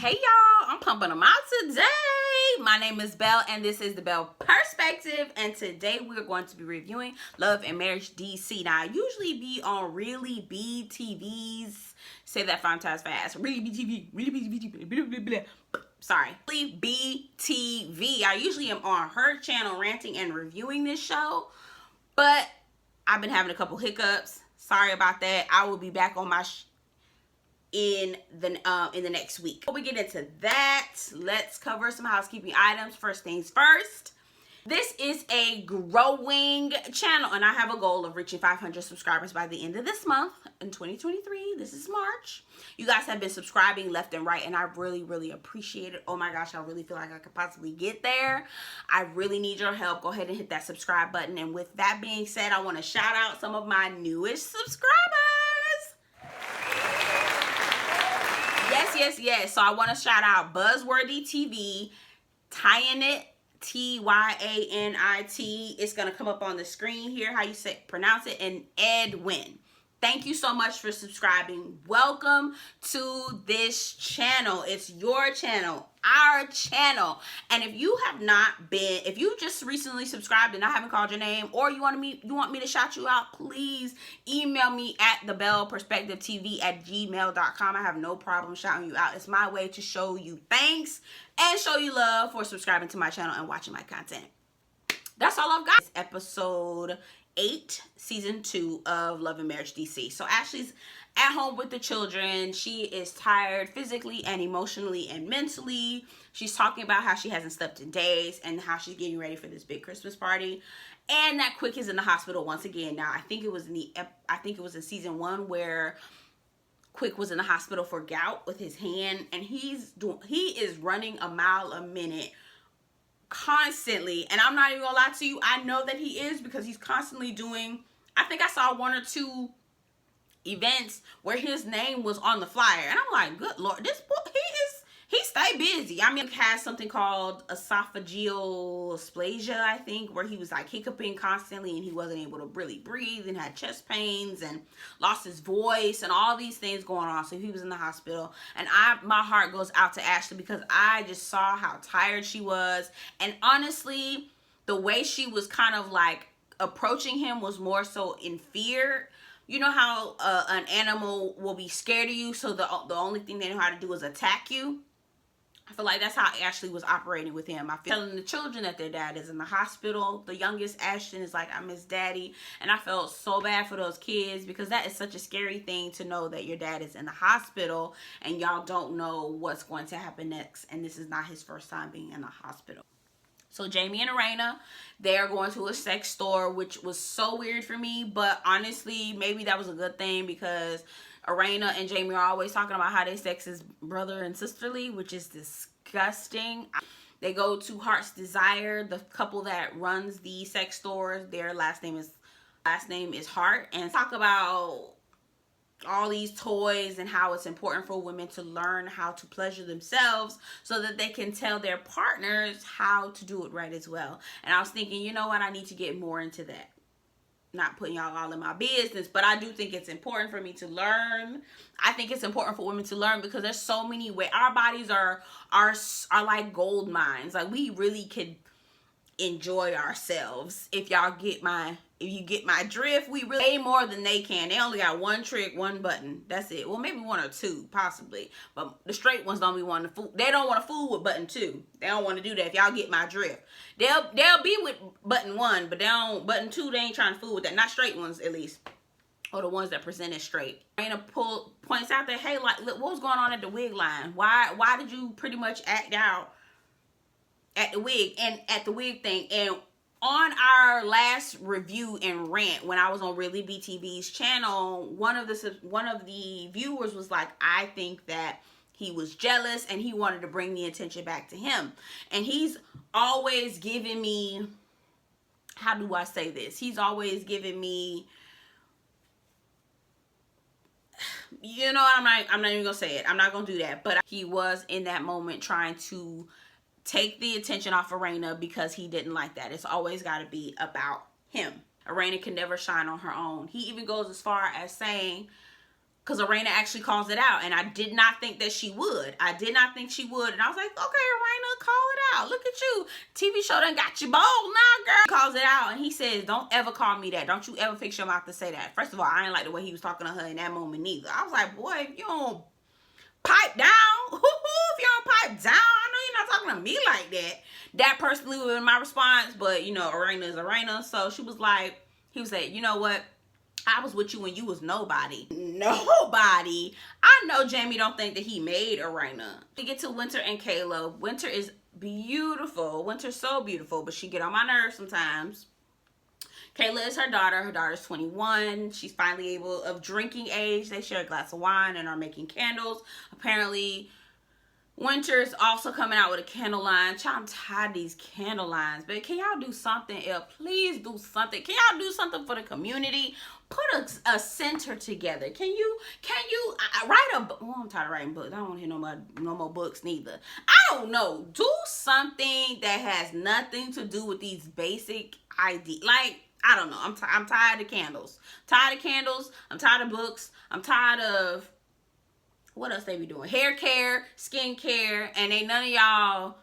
Hey y'all, I'm pumping them out today. My name is Belle and this is the Belle Perspective, and today we're going to be reviewing Love and Marriage DC. Now I usually be on Really BTV's, say that 5 times fast, Really BTV, Really BTV, sorry, Really BTV. I usually am on her channel ranting and reviewing this show, but I've been having a couple hiccups. Sorry about that. I will be back on my in the next week. Before we get into that, let's cover some housekeeping items. First things first, this is a growing channel and I have a goal of reaching 500 subscribers by the end of this month in 2023. This is March. You guys have been subscribing left and right and I really appreciate it. Oh my gosh, I really feel like I could possibly get there. I really need your help. Go ahead and hit that subscribe button. And with that being said, I want to shout out some of my newest subscribers. Yes. So I want to shout out Buzzworthy TV, Tyanit, Tyanit. It's going to come up on the screen here, how you pronounce it, and Edwin. Thank you so much for subscribing. Welcome to this channel. It's your channel, our channel. And if you have not been, if you just recently subscribed and I haven't called your name, or you want me to shout you out, please email me at thebelleperspectivetv@gmail.com. I have no problem shouting you out. It's my way to show you thanks and show you love for subscribing to my channel and watching my content. That's all I've got. It's episode 8, season 2 of Love and Marriage DC. So Ashley's at home with the children. She is tired physically and emotionally and mentally. She's talking about how she hasn't slept in days and how she's getting ready for this big Christmas party. And that Quick is in the hospital once again. Now I think it was in in season 1 where Quick was in the hospital for gout with his hand, and he is running a mile a minute constantly. And I'm not even gonna lie to you, I know that he is because he's constantly doing, I think I saw 1 or 2 events where his name was on the flyer, and I'm like, good Lord, this boy, he stay busy. I mean, he has something called esophageal dysplasia, I think, where he was like hiccuping constantly and he wasn't able to really breathe and had chest pains and lost his voice and all these things going on. So he was in the hospital, and my heart goes out to Ashley because I just saw how tired she was. And honestly, the way she was kind of like approaching him was more so in fear. You know how an animal will be scared of you, so the only thing they know how to do is attack you? I feel like that's how Ashley was operating with him. I feel telling the children that their dad is in the hospital. The youngest, Ashton, is like, I miss daddy. And I felt so bad for those kids because that is such a scary thing to know that your dad is in the hospital and y'all don't know what's going to happen next. And this is not his first time being in the hospital. So Jamie and Erana, they are going to a sex store, which was so weird for me. But honestly, maybe that was a good thing because Erana and Jamie are always talking about how their sex is brother and sisterly, which is disgusting. They go to Heart's Desire, the couple that runs the sex stores. Their last name is Heart, and talk about all these toys and how it's important for women to learn how to pleasure themselves so that they can tell their partners how to do it right as well. And I was thinking, you know what, I need to get more into that. Not putting y'all all in my business, but I do think it's important for me to learn. I think it's important for women to learn because there's so many ways. Our bodies are like gold mines. Like, we really could enjoy ourselves if you get my drift. We really way more than they can. They only got 1 trick, 1 button. That's it. Well, maybe 1 or 2 possibly, but the straight ones don't be wanting to fool. They don't want to fool with button 2. They don't want to do that. If y'all get my drift, they'll be with button 1, but button 2, they ain't trying to fool with that. Not straight ones, at least, or the ones that presented straight. Raina points out that, hey, like, look, what was going on at the wig line? Why did you pretty much act out at the wig thing? And on our last review and rant, when I was on Really BTV's channel, one of the viewers was like, I think that he was jealous and he wanted to bring the attention back to him. And he's always giving me, how do I say this? He's always giving me, you know, I'm not even gonna say it. I'm not gonna do that. But he was in that moment trying to take the attention off Erana because he didn't like that. It's always got to be about him. Erana can never shine on her own. He even goes as far as saying, Because Erana actually calls it out. And I did not think that she would. I did not think she would. And I was like, okay, Erana, call it out. Look at you. TV show done got you bold now, girl. He calls it out. And he says, don't ever call me that. Don't you ever fix your mouth to say that. First of all, I didn't like the way he was talking to her in that moment neither. I was like, boy, if you don't pipe down, if you don't pipe down, I know you're not talking to me like that. That personally would have been my response. But, you know, Erana is Erana. So she was like, he was like, you know what? I was with you when you was nobody. Nobody. I know Jamie don't think that he made Erana. We get to Winter and Caleb. Winter is beautiful. Winter's so beautiful, but she get on my nerves sometimes. Kayla is her daughter. Her daughter's 21. She's finally able of drinking age. They share a glass of wine and are making candles. Apparently, Winter is also coming out with a candle line. Child, I'm tired of these candle lines. But can y'all do something else? Please do something. Can y'all do something for the community? Put a center together. Can you write a book? Oh, I'm tired of writing books. I don't want to hear no more books neither. I don't know. Do something that has nothing to do with these basic ideas. Like, I don't know. I'm tired of candles. Tired of candles. I'm tired of books. I'm tired of what else they be doing? Hair care, skin care, and ain't none of y'all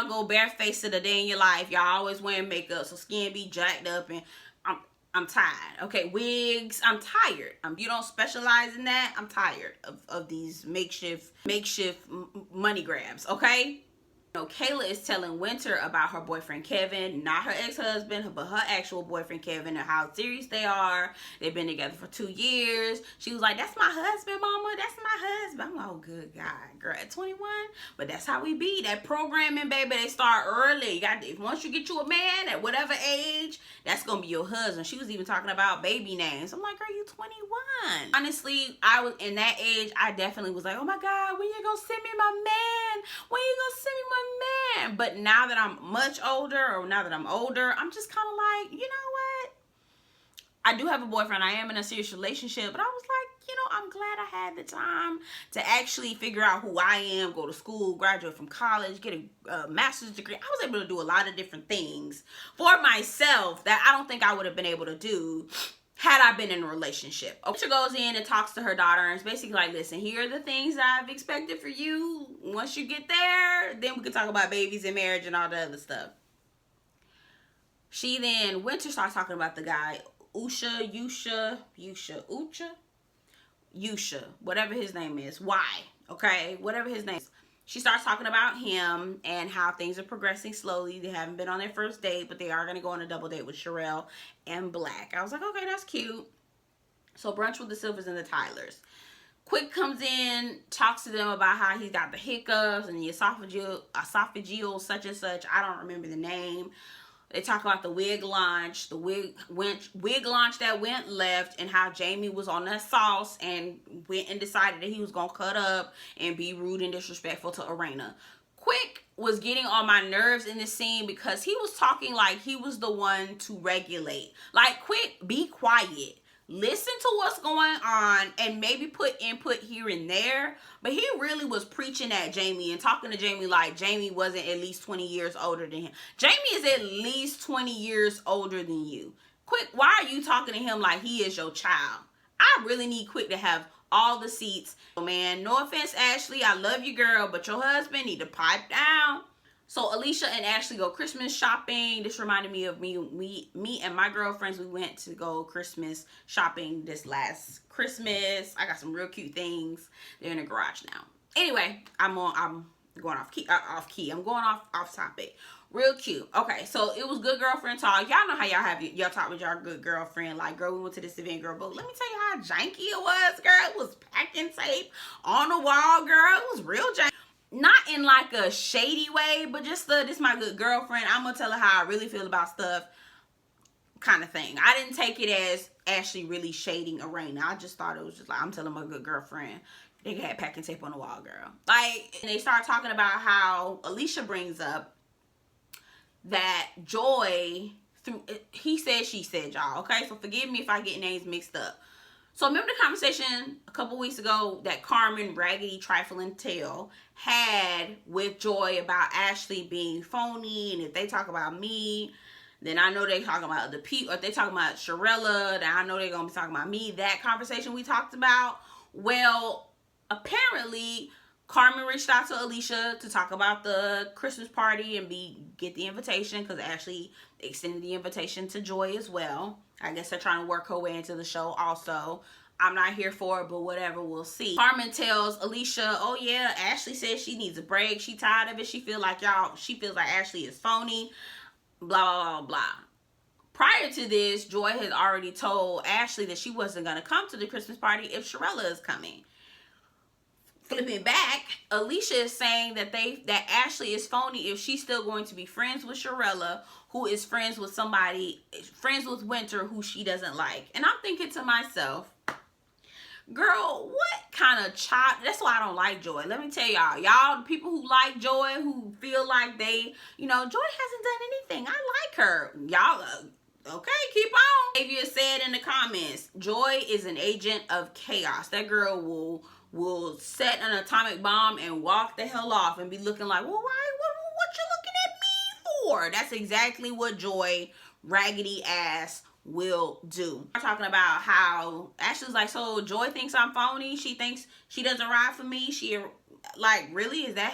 go barefaced a day in your life. Y'all always wearing makeup, so skin be jacked up, and I'm tired. Okay, wigs. I'm tired. You don't specialize in that. I'm tired of these makeshift money grabs. Okay. You know, Kayla is telling Winter about her boyfriend Kevin, not her ex-husband, but her actual boyfriend Kevin, and how serious they are. They've been together for 2 years. She was like, that's my husband, mama. That's my husband. I'm like, oh, good God, girl, at 21. But that's how we be. That programming, baby, they start early. You got once you get you a man at whatever age, that's going to be your husband. She was even talking about baby names. I'm like, girl, you 21. Honestly, I was in that age, I definitely was like, oh, my God, when you going to send me my man? When you going to send me my man? But now that I'm much older, or now that I'm older, I'm just kind of like, you know what? I do have a boyfriend. I am in a serious relationship, but I was like, you know, I'm glad I had the time to actually figure out who I am, go to school, graduate from college, get a master's degree. I was able to do a lot of different things for myself that I don't think I would have been able to do had I been in a relationship. She goes in and talks to her daughter and it's basically like, listen, here are the things I've expected for you. Once you get there, then we can talk about babies and marriage and all the other stuff. Winter starts talking about the guy, Yusha, whatever his name is. Why? Okay, whatever his name is. She starts talking about him and how things are progressing slowly. They haven't been on their first date, but they are going to go on a double date with Sherelle and Black. I was like, okay, that's cute. So brunch with the Silvas and the Tylers. Quick comes in, talks to them about how he's got the hiccups and the esophageal such and such. I don't remember the name. They talk about the wig launch, wig launch that went left, and how Jamie was on that sauce and went and decided that he was going to cut up and be rude and disrespectful to Erana. Quick was getting on my nerves in this scene because he was talking like he was the one to regulate. Like, Quick, be quiet. Listen to what's going on and maybe put input here and there. But he really was preaching at Jamie and talking to Jamie like Jamie wasn't at least 20 years older than him. Jamie is at least 20 years older than you. Quick, why are you talking to him like he is your child? I really need Quick to have all the seats. Oh, man, no offense, Ashley. I love you, girl. But your husband need to pipe down. So Alicia and Ashley go Christmas shopping. This reminded me of me and my girlfriends. We went to go Christmas shopping this last Christmas. I got some real cute things. They're in the garage now. Anyway, I'm going off key. I'm going off topic. Real cute. Okay, so it was good girlfriend talk. Y'all know how y'all talk with y'all good girlfriend. Like, girl, we went to this event, girl. But let me tell you how janky it was, girl. It was packing tape on the wall, girl. It was real janky. Not in like a shady way, but just this my good girlfriend. I'm going to tell her how I really feel about stuff kind of thing. I didn't take it as Ashley really shading Erana. I just thought it was just like, I'm telling my good girlfriend. They had packing tape on the wall, girl. Like, and they start talking about how Alicia brings up that Joy, he said, she said, y'all. Okay, so forgive me if I get names mixed up. So remember the conversation a couple weeks ago that Carmen, Raggedy, Trifling Tail had with Joy about Ashley being phony, and if they talk about me, Then I know they talking about other people. If they talking about Sharella, then I know they're going to be talking about me. That conversation we talked about. Well, apparently, Carmen reached out to Alicia to talk about the Christmas party and get the invitation, because Ashley extended the invitation to Joy as well. I guess they're trying to work her way into the show also. I'm not here for it, but whatever, we'll see. Carmen tells Alicia, oh yeah, Ashley says she needs a break. She tired of it. She feels like Ashley is phony. Blah, blah, blah, blah. Prior to this, Joy had already told Ashley that she wasn't going to come to the Christmas party if Sharella is coming. Flipping back, Alicia is saying that Ashley is phony if she's still going to be friends with Sharella, who is friends with Winter, who she doesn't like. And I'm thinking to myself, girl, what kind of child? That's why I don't like Joy. Let me tell y'all, the people who like Joy, who feel like Joy hasn't done anything. I like her. Y'all, okay, keep on. Xavier said in the comments, Joy is an agent of chaos. That girl will set an atomic bomb and walk the hell off and be looking like, well, why? What you looking at me for? That's exactly what Joy, raggedy ass, will do. I'm talking about how Ashley's like, so Joy thinks I'm phony. She thinks she doesn't ride for me. She, like, really? Is that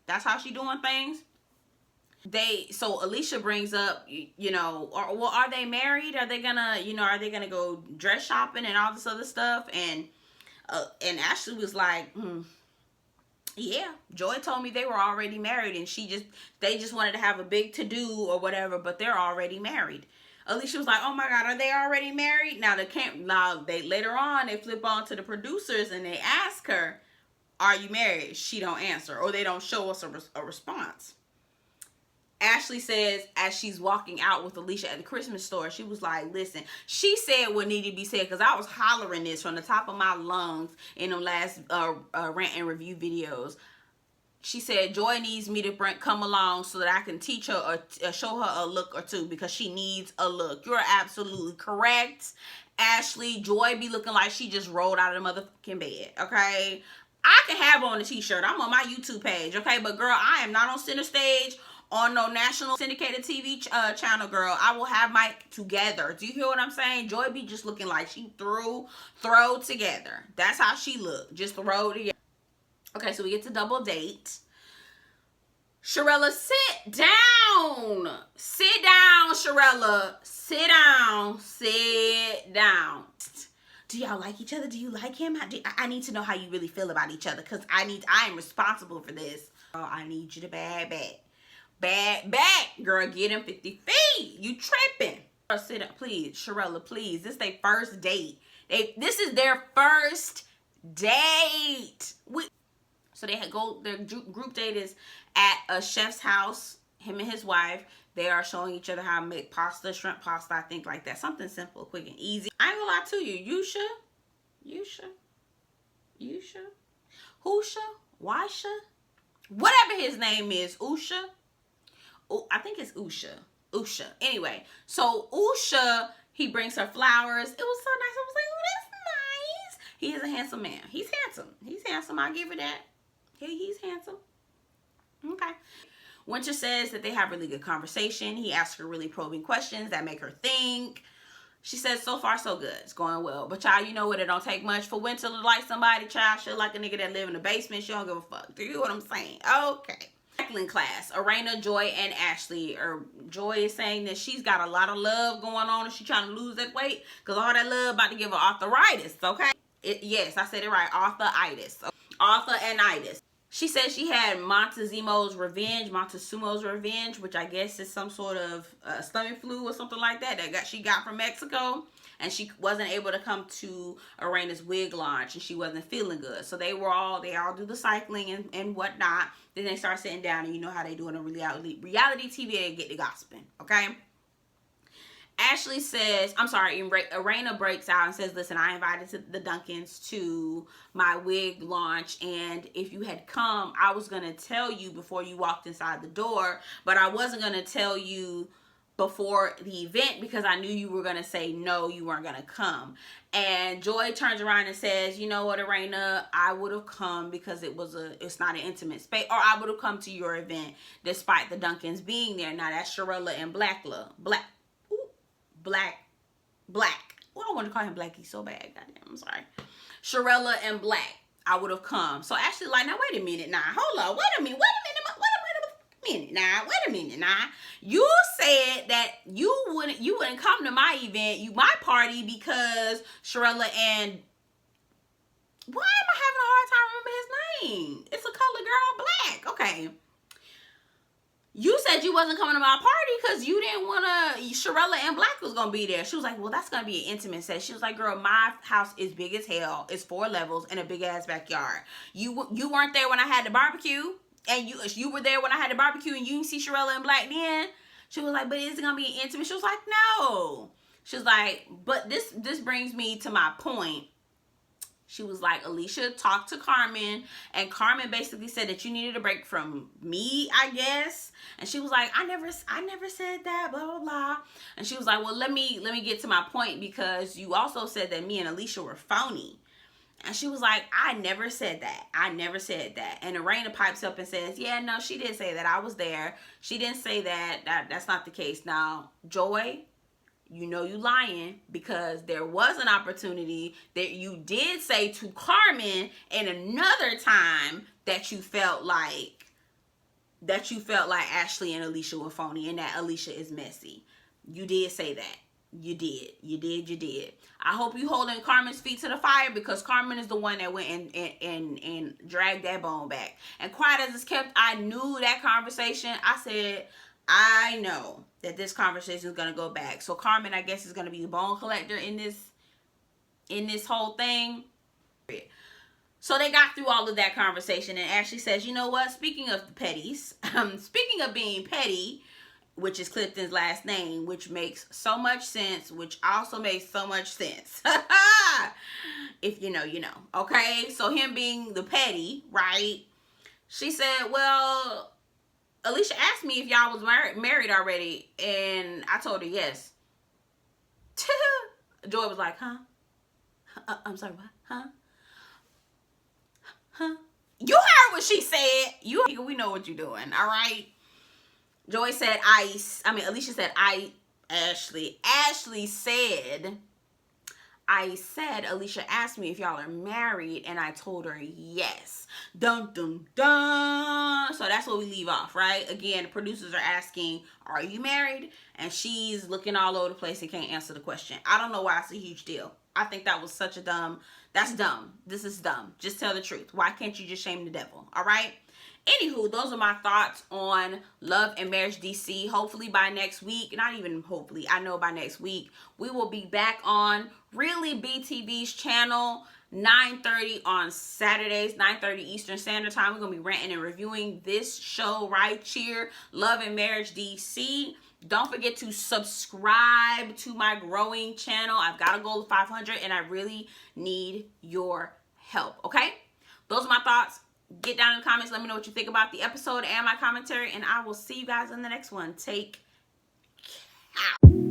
that's how she doing things? So Alicia brings up, are they married? Are they gonna go dress shopping and all this other stuff? And Ashley was like, yeah, Joy told me they were already married, and they just wanted to have a big to-do or whatever, but they're already married. Alicia was like, oh my God, are they already married? Now later on, they flip on to the producers and they ask her, are you married? She don't answer, or they don't show us a response. Ashley says, as she's walking out with Alicia at the Christmas store, she was like, listen, she said what needed to be said, because I was hollering this from the top of my lungs in them last rant and review videos. She said, Joy needs me to come along so that I can teach her or show her a look or two, because she needs a look. You're absolutely correct, Ashley. Joy be looking like she just rolled out of the motherfucking bed, okay? I can have on a t-shirt. I'm on my YouTube page, okay? But girl, I am not on center stage on no national syndicated TV channel, girl. I will have my together. Do you hear what I'm saying? Joy be just looking like she throw together. That's how she look. Just throw together. Okay, so we get to double date. Sharella, sit down. Sit down, Sharella. Sit down. Sit down. Do y'all like each other? Do you like him? I need to know how you really feel about each other, because I am responsible for this. Oh, I need you to bad back. Bad back, girl. Get him 50 feet. You tripping. Girl, sit up, please. Sharella, please. This is their first date. This is their first date. So their group date is at a chef's house. Him and his wife. They are showing each other how to make pasta, shrimp pasta, I think, like that. Something simple, quick, and easy. I ain't gonna lie to you. Yusha, Wisha, whatever his name is, Usha. I think it's Usha. Anyway, so Usha, he brings her flowers. It was so nice. I was like, oh, that's nice. He is a handsome man. He's handsome. I'll give her that. He's handsome. Okay. Winter says that they have really good conversation. He asks her really probing questions that make her think. She says, so far, so good. It's going well. But y'all, you know what? It don't take much for Winter to like somebody, child. She like a nigga that live in the basement. She don't give a fuck. Do you know what I'm saying? Okay. Cycling class. Erana, Joy, and Ashley. Joy is saying that she's got a lot of love going on and she's trying to lose that weight, because all that love about to give her arthritis, okay? Yes, I said it right. Arthritis. She said she had Montezumo's revenge, which I guess is some sort of stomach flu or something like that she got from Mexico. And she wasn't able to come to Erana's wig launch, and she wasn't feeling good. So they all do the cycling and whatnot. Then they start sitting down, and you know how they do in a reality TV, they get the gossiping, okay? Ashley says, Erana breaks out and says, listen, I invited the Duncans to my wig launch, and if you had come, I was going to tell you before you walked inside the door, but I wasn't going to tell you before the event because I knew you were going to say no, you weren't going to come. And Joy turns around and says, you know what, Erana, I would have come because it's not an intimate space, or I would have come to your event despite the Duncans being there. Now that's Sharella and Black. Well, I want to call him Blackie so bad. Goddamn, I'm sorry. Sharella and Black, I would have come. So Ashley like, now wait a minute now. Hold on, wait a minute now. You said that you wouldn't come to my event, my party, because Sharella and, why am I having a hard time remembering his name? It's a colored girl, Black. Okay. You said you wasn't coming to my party because you didn't want to, Sharella and Black was going to be there. She was like, well, that's going to be an intimate set. She was like, girl, my house is big as hell. It's 4 levels and a big ass backyard. You weren't there when I had the barbecue. And you were there when I had the barbecue and you didn't see Sharella and Black then. She was like, but is it going to be intimate? She was like, no. She was like, but this brings me to my point. She was like, Alicia talked to Carmen, and Carmen basically said that you needed a break from me, I guess. And she was like, I never said that, blah, blah, blah. And she was like, well, let me get to my point, because you also said that me and Alicia were phony. And she was like, I never said that. And Erana pipes up and says, yeah, no, she did say that. I was there. She didn't say that. That's not the case. Now, Joy, you know you lying, because there was an opportunity that you did say to Carmen in another time that you felt like Ashley and Alicia were phony and that Alicia is messy. You did say that. You did. I hope you holding Carmen's feet to the fire, because Carmen is the one that went and dragged that bone back. And quiet as it's kept, I knew that conversation. I said, I know that this conversation is going to go back. So Carmen, I guess, is going to be the bone collector in this whole thing. So they got through all of that conversation, and Ashley says, you know what? Speaking of the petties, speaking of being petty, which is Clifton's last name, which makes so much sense, which also makes so much sense. If you know, you know. Okay? So him being the petty, right? She said, well, Alicia asked me if y'all was married already, and I told her yes. Joy was like, huh? I'm sorry, what? Huh? You heard what she said. We know what you're doing, all right? Joy said, Alicia said, Ashley said, Alicia asked me if y'all are married, and I told her yes. Dun, dun, dun. So that's where we leave off, right? Again, the producers are asking, are you married? And she's looking all over the place and can't answer the question. I don't know why it's a huge deal. I think that was such a that's dumb. This is dumb. Just tell the truth. Why can't you just shame the devil? All right? Anywho, those are my thoughts on Love and Marriage DC. Hopefully by next week, not even hopefully, I know by next week, we will be back on Really BTV's channel, 9:30 on Saturdays, 9:30 Eastern Standard Time. We're going to be ranting and reviewing this show right here, Love and Marriage DC. Don't forget to subscribe to my growing channel. I've got a goal of 500, and I really need your help, okay? Those are my thoughts. Get down in the comments. Let me know what you think about the episode and my commentary, and I will see you guys in the next one. Take care.